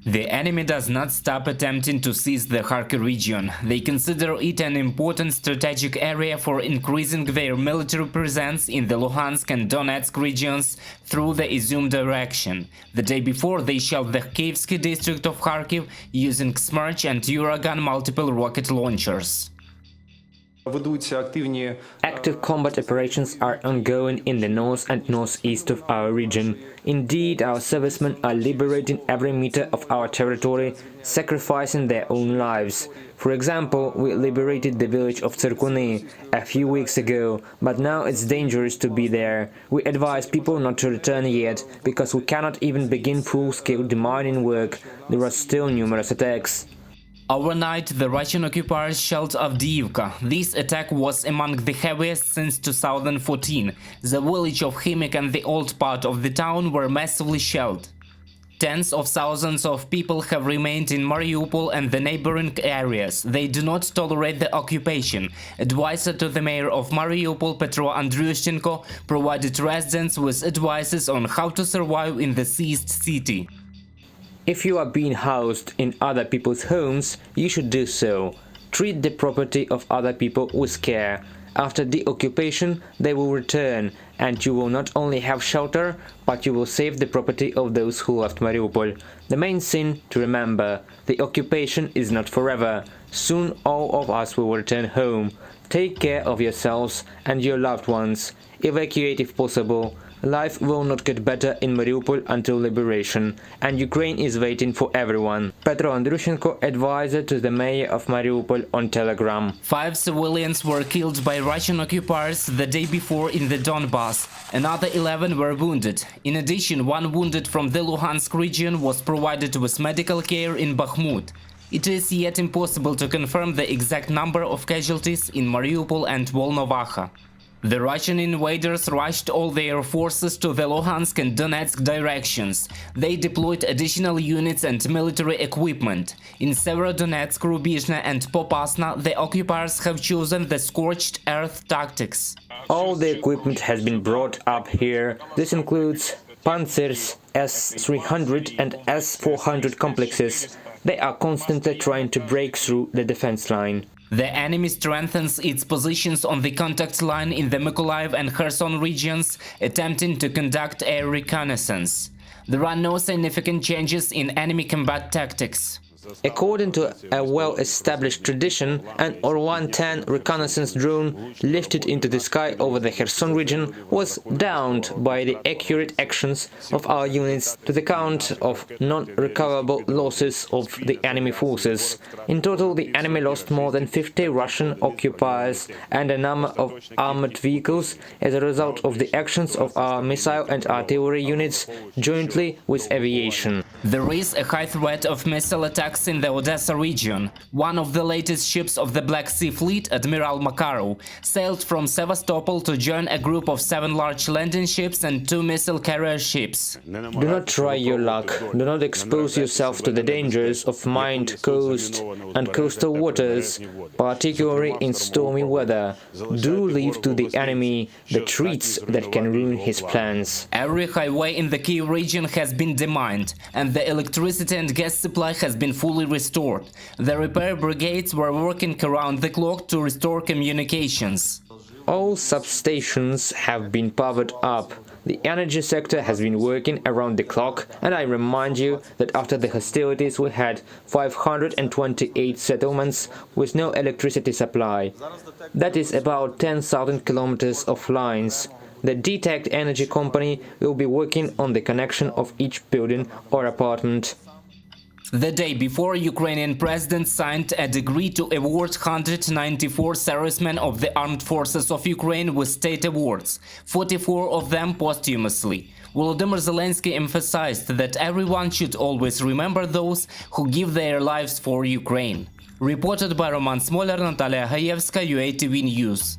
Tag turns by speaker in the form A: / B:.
A: The enemy does not stop attempting to seize the Kharkiv region. They consider it an important strategic area for increasing their military presence in the Luhansk and Donetsk regions through the Izum direction. The day before, they shelled the Kievsky district of Kharkiv using Smerch and Uragan multiple rocket launchers.
B: Active combat operations are ongoing in the north and northeast of our region. Indeed, our servicemen are liberating every meter of our territory, sacrificing their own lives. For example, we liberated the village of Tsirkuny a few weeks ago, but now it's dangerous to be there. We advise people not to return yet, because we cannot even begin full-scale demining work. There are still numerous attacks.
A: Overnight, the Russian occupiers shelled Avdiivka. This attack was among the heaviest since 2014. The village of Khimik and the old part of the town were massively shelled. Tens of thousands of people have remained in Mariupol and the neighboring areas. They do not tolerate the occupation. Advisor to the mayor of Mariupol, Petro Andriushchenko, provided residents with advices on how to survive in the seized city.
B: If you are being housed in other people's homes, you should do so. Treat the property of other people with care. After the occupation, they will return, and you will not only have shelter, but you will save the property of those who left Mariupol. The main thing to remember: the occupation is not forever. Soon all of us will return home. Take care of yourselves and your loved ones. Evacuate if possible. Life will not get better in Mariupol until liberation, and Ukraine is waiting for everyone. Petro Andriushchenko, advisor to the mayor of Mariupol, on Telegram.
A: 5 civilians were killed by Russian occupiers the day before in the Donbas. Another 11 were wounded. In addition, one wounded from the Luhansk region was provided with medical care in Bakhmut. It is yet impossible to confirm the exact number of casualties in Mariupol and Volnovakha. The Russian invaders rushed all their forces to the Luhansk and Donetsk directions. They deployed additional units and military equipment. In Severodonetsk, Rubizhne and Popasna, the occupiers have chosen the scorched earth tactics.
B: All the equipment has been brought up here. This includes Panzers S-300 and S-400 complexes. They are constantly trying to break through the defense line.
A: The enemy strengthens its positions on the contact line in the Mykolaiv and Kherson regions, attempting to conduct air reconnaissance. There are no significant changes in enemy combat tactics.
B: According to a well-established tradition, an Or-110 reconnaissance drone lifted into the sky over the Kherson region was downed by the accurate actions of our units to the count of non-recoverable losses of the enemy forces. In total, the enemy lost more than 50 Russian occupiers and a number of armored vehicles as a result of the actions of our missile and artillery units jointly with aviation.
A: There is a high threat of missile attacks in the Odessa region. One of the latest ships of the Black Sea Fleet, Admiral Makarov, sailed from Sevastopol to join a group of 7 large landing ships and 2 missile carrier ships.
B: Do not try your luck. Do not expose yourself to the dangers of mined coast and coastal waters, particularly in stormy weather. Do leave to the enemy the treats that can ruin his plans.
A: Every highway in the Kyiv region has been demined, and the electricity and gas supply has been fully restored. The repair brigades were working around the clock to restore communications.
B: All substations have been powered up. The energy sector has been working around the clock, and I remind you that after the hostilities we had 528 settlements with no electricity supply. That is about 10,000 kilometers of lines. The DTECT Energy Company will be working on the connection of each building or apartment.
A: The day before, Ukrainian president signed a decree to award 194 servicemen of the Armed Forces of Ukraine with state awards, 44 of them posthumously. Volodymyr Zelensky emphasized that everyone should always remember those who give their lives for Ukraine. Reported by Roman Smoler, Natalia Hayevska, UATV News.